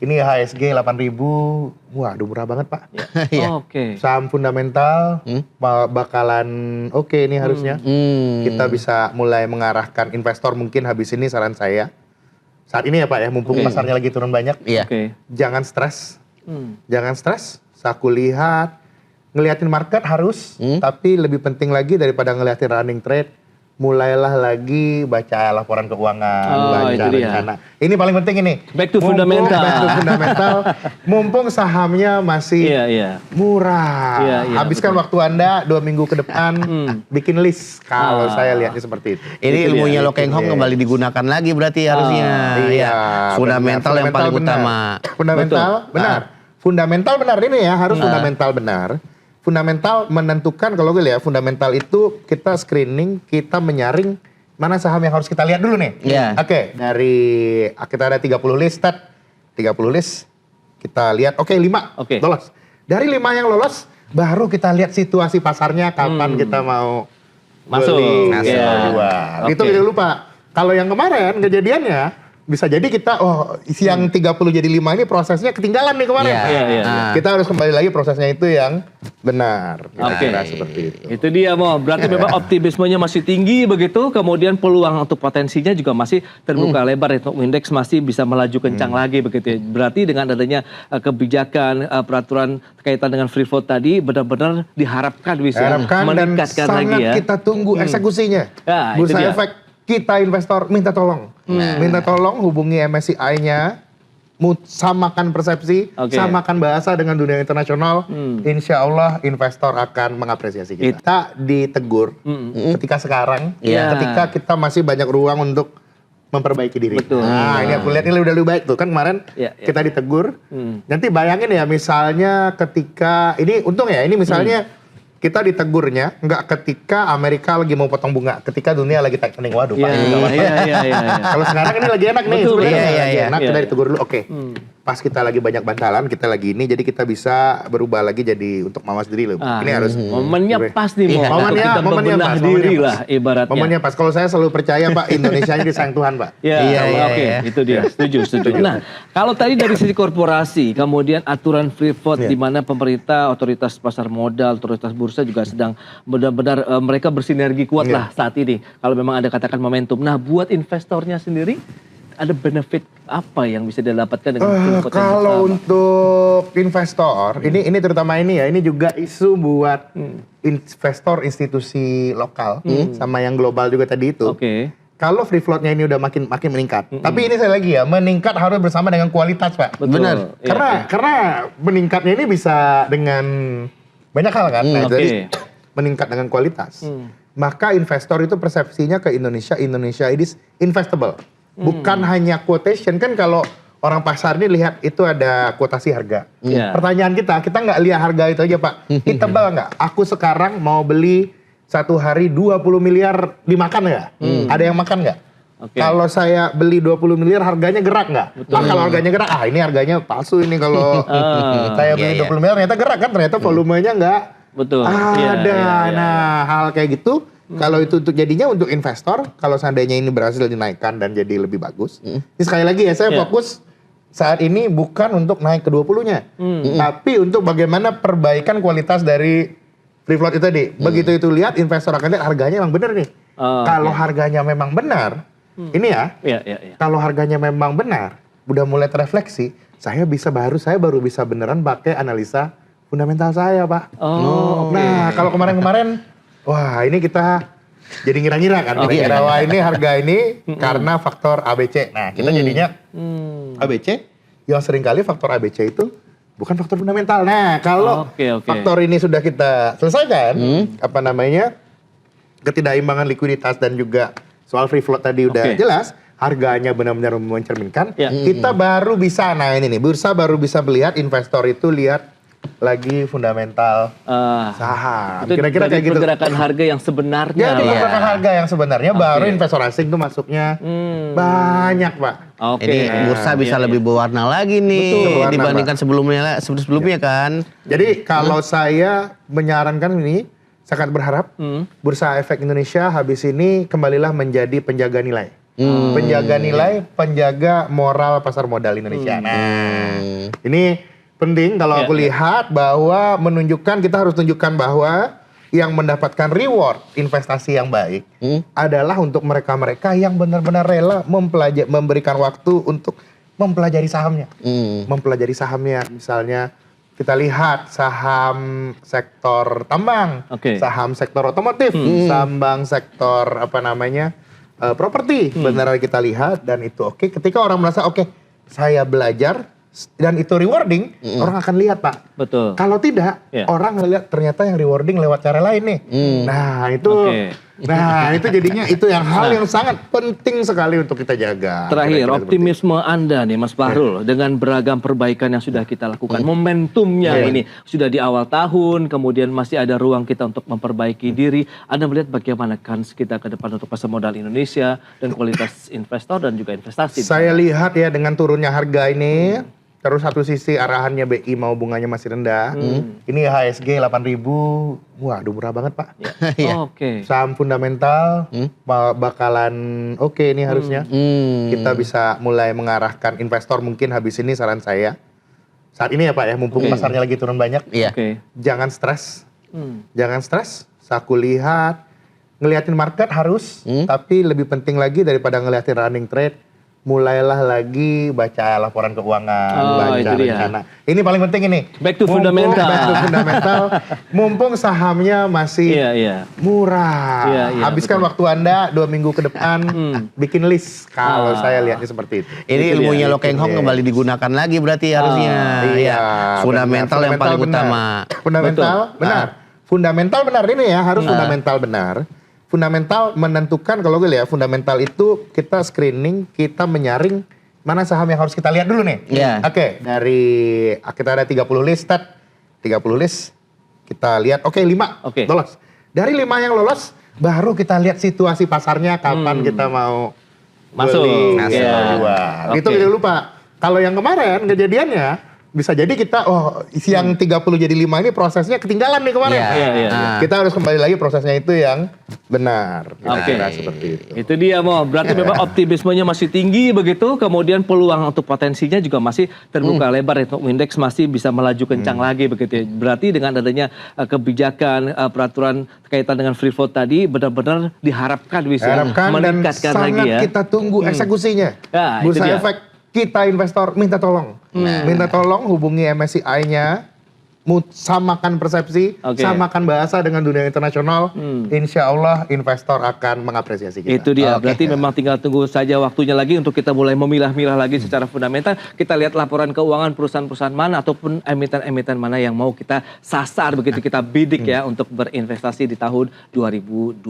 Ini HSG 8.000, waduh murah banget Pak. Iya. Oke. Saham fundamental bakalan oke ini harusnya. Kita bisa mulai mengarahkan investor mungkin habis ini saran saya. Saat ini ya Pak ya, mumpung pasarnya lagi turun banyak. Iya. Oke. Jangan stres. Jangan stres. Aku lihat, ngeliatin market harus, tapi lebih penting lagi daripada ngeliatin running trade, mulailah lagi baca laporan keuangan, baca itu dia. rencana. Ini paling penting ini. Back to fundamental. Back to fundamental. Mumpung sahamnya masih Iya. murah. Iya, Habiskan betul. waktu Anda 2 minggu ke depan, bikin list. Kalau saya lihatnya seperti itu. Ini Itu ilmunya dia, Lo Keng Hong kembali digunakan lagi berarti harusnya. Iya, Fundamental benar. yang paling Fundamental utama. benar. Fundamental benar. Fundamental benar ini ya, harus fundamental benar. Fundamental menentukan kalau gue lihat fundamental itu kita screening, kita menyaring mana saham yang harus kita lihat dulu nih. Iya. Oke, dari kita ada 30 list, 30 list kita lihat oke 5 Oke. lolos. Dari 5 yang lolos baru kita lihat situasi pasarnya kapan kita mau Masuk. beli, Iya. jual. Oke. Itu dulu Pak. Kalau yang kemarin kejadiannya bisa jadi kita yang 30 jadi 5 ini prosesnya ketinggalan nih kemarin. Iya. Kita harus kembali lagi prosesnya itu yang benar. Oke. Kira-kira seperti itu. Itu dia Mo, berarti memang optimismenya masih tinggi begitu, kemudian peluang untuk potensinya juga masih terbuka lebar, untuk indeks masih bisa melaju kencang lagi begitu ya. Berarti dengan adanya kebijakan, peraturan kaitan dengan free float tadi benar-benar diharapkan bisa Harapkan dan meningkatkan sangat lagi ya. kita tunggu eksekusinya. Ya, itu Bursa dia. Efek, kita investor minta tolong. Minta tolong hubungi MSCI-nya, samakan persepsi, Oke. samakan bahasa dengan dunia internasional. Insya Allah investor akan mengapresiasi kita. Kita ditegur ketika sekarang, Iya. ketika kita masih banyak ruang untuk memperbaiki diri. Betul. Nah, ini aku lihat ini udah lebih baik tuh kan kemarin Iya. kita ditegur. Nanti bayangin ya misalnya ketika ini untung ya ini misalnya kita ditegurnya nggak ketika Amerika lagi mau potong bunga, ketika dunia lagi tightening. Waduh Pak, ini nggak apa-apa. Iya. Kalau sekarang ini lagi enak nih, Betul, sebenarnya iya, lagi iya, enak, iya. kita ditegur dulu. Oke, pas kita lagi banyak bantalan, kita lagi ini, jadi kita bisa berubah lagi jadi untuk mawas diri loh. Ini harus momennya pas nih Mo, Iya. untuk kita Momennya membelah pas, diri momennya lah pas. ibaratnya. Momennya pas. Kalau saya selalu percaya Pak, Indonesia ini disayang Tuhan Pak. Ya, Iya, oke, iya. itu dia. Setuju. Nah, kalau tadi dari sisi korporasi, kemudian aturan free float di mana pemerintah, otoritas pasar modal, otoritas bursa juga sedang benar-benar mereka bersinergi kuat lah saat ini. Kalau memang ada katakan momentum. Nah, buat investornya sendiri ada benefit apa yang bisa didapatkan dengan free float yang Kalau bersama? untuk investor, ini terutama ini ya, ini juga isu buat investor institusi lokal sama yang global juga tadi itu. Oke. Kalau free floatnya ini udah makin meningkat, tapi ini saya lagi ya, meningkat harus bersama dengan kualitas Pak. Betul. Benar. Iya. Karena meningkatnya ini bisa dengan banyak hal kan. Nah, Oke. jadi meningkat dengan kualitas. Maka investor itu persepsinya ke Indonesia ini investable. Bukan hanya quotation kan kalau orang pasar ini lihat itu ada kuotasi harga. Iya. Pertanyaan kita nggak lihat harga itu aja Pak. Tebal nggak? Aku sekarang mau beli satu hari 20 miliar dimakan nggak? Ada yang makan nggak? Oke. Kalau saya beli 20 miliar harganya gerak nggak? Kalau harganya gerak, ini harganya palsu ini kalau saya beli 20 miliar ternyata gerak kan, ternyata volumenya nggak Betul. ada. Nah, hal kayak gitu kalau itu untuk jadinya untuk investor, kalau seandainya ini berhasil dinaikkan dan jadi lebih bagus. Ini sekali lagi ya, saya fokus saat ini bukan untuk naik ke 20-nya. Tapi untuk bagaimana perbaikan kualitas dari free float itu tadi. Begitu itu lihat, investor akan lihat harganya memang benar nih. Kalau harganya memang benar, ini ya, Iya. kalau harganya memang benar, udah mulai terefleksi, saya baru bisa beneran pakai analisa fundamental saya, Pak. Oh, oke. Nah, kalau kemarin-kemarin, wah ini kita jadi ngira-ngira kan. Kira-kira wah ini harga ini karena faktor ABC. Nah, kita jadinya ABC, yang seringkali faktor ABC itu bukan faktor fundamental. Nah, kalau Oke. faktor ini sudah kita selesaikan, ketidakimbangan likuiditas dan juga soal free float tadi udah jelas, harganya benar-benar mencerminkan, kita baru bisa, nah ini nih, bursa baru bisa melihat, investor itu lihat lagi fundamental saham. Itu Kira-kira kayak gitu. pergerakan harga yang sebenarnya. Ya, itu lah. pergerakan harga yang sebenarnya baru investor asing tuh masuknya banyak, Pak. Oke. Ini bursa bisa lebih berwarna lagi nih Betul. dibandingkan sebelumnya kan. Jadi kalau saya menyarankan ini, sangat berharap Bursa Efek Indonesia habis ini kembalilah menjadi penjaga nilai. Penjaga nilai, penjaga moral pasar modal Indonesia. Nah, ini penting kalau aku lihat bahwa kita harus tunjukkan bahwa yang mendapatkan reward investasi yang baik adalah untuk mereka-mereka yang benar-benar rela memberikan waktu untuk mempelajari sahamnya. Mempelajari sahamnya, misalnya kita lihat saham sektor tambang, saham sektor otomotif, saham sektor properti. Benar kita lihat dan itu oke. Ketika orang merasa oke, saya belajar dan itu rewarding, orang akan lihat, Pak. Betul. Kalau tidak, orang lihat ternyata yang rewarding lewat cara lain nih. Nah, itu jadinya itu hal yang sangat penting sekali untuk kita jaga. Terakhir, optimisme Anda nih Mas Bahrul dengan beragam perbaikan yang sudah kita lakukan. Momentumnya ini sudah di awal tahun, kemudian masih ada ruang kita untuk memperbaiki diri. Anda melihat bagaimana kans kita ke depan untuk pasar modal Indonesia dan kualitas investor dan juga investasi? Saya lihat ya dengan turunnya harga ini, terus satu sisi arahannya BI mau bunganya masih rendah. Ini HSG 8.000, waduh murah banget Pak. Saham fundamental bakalan oke ini harusnya. Kita bisa mulai mengarahkan investor mungkin habis ini saran saya. Saat ini ya Pak ya, mumpung pasarnya lagi turun banyak. Jangan stres. Jangan stres. Aku lihat, ngeliatin market harus, tapi lebih penting lagi daripada ngeliatin running trade, mulailah lagi baca laporan keuangan, baca rencana. Ini paling penting ini. Back to fundamental. Back to fundamental. Mumpung sahamnya masih murah. Habiskan waktu Anda 2 minggu ke depan bikin list. Kalau saya lihatnya seperti itu. Ini ilmunya Lo Keng Hong kembali digunakan lagi berarti harusnya. Fundamental yang paling utama. Fundamental benar. Fundamental benar ini ya, harus fundamental benar. Fundamental menentukan, kalau gue lihat fundamental itu kita screening, kita menyaring mana saham yang harus kita lihat dulu nih. Oke, dari kita ada 30 list, 30 list kita lihat, 5 lolos. Dari 5 yang lolos, baru kita lihat situasi pasarnya kapan kita mau masuk, jual. Itu dulu Pak. Kalau yang kemarin kejadiannya, bisa jadi kita, yang 30 jadi 5 ini prosesnya ketinggalan nih kemarin. Kita harus kembali lagi prosesnya itu yang benar. Kira-kira seperti itu. Itu dia Mo, berarti memang optimismenya masih tinggi begitu, kemudian peluang untuk potensinya juga masih terbuka lebar, untuk indeks masih bisa melaju kencang lagi begitu. Berarti dengan adanya kebijakan, peraturan kaitan dengan free float tadi, benar-benar diharapkan bisa meningkatkan lagi ya. Sangat kita tunggu eksekusinya. Bursa Efek. Kita investor minta tolong, hubungi MSCI-nya, samakan persepsi, samakan bahasa dengan dunia internasional. Insya Allah investor akan mengapresiasi kita. Itu dia, berarti memang tinggal tunggu saja waktunya lagi untuk kita mulai memilah-milah lagi secara fundamental. Kita lihat laporan keuangan perusahaan-perusahaan mana ataupun emiten-emiten mana yang mau kita sasar begitu, kita bidik ya untuk berinvestasi di tahun 2026.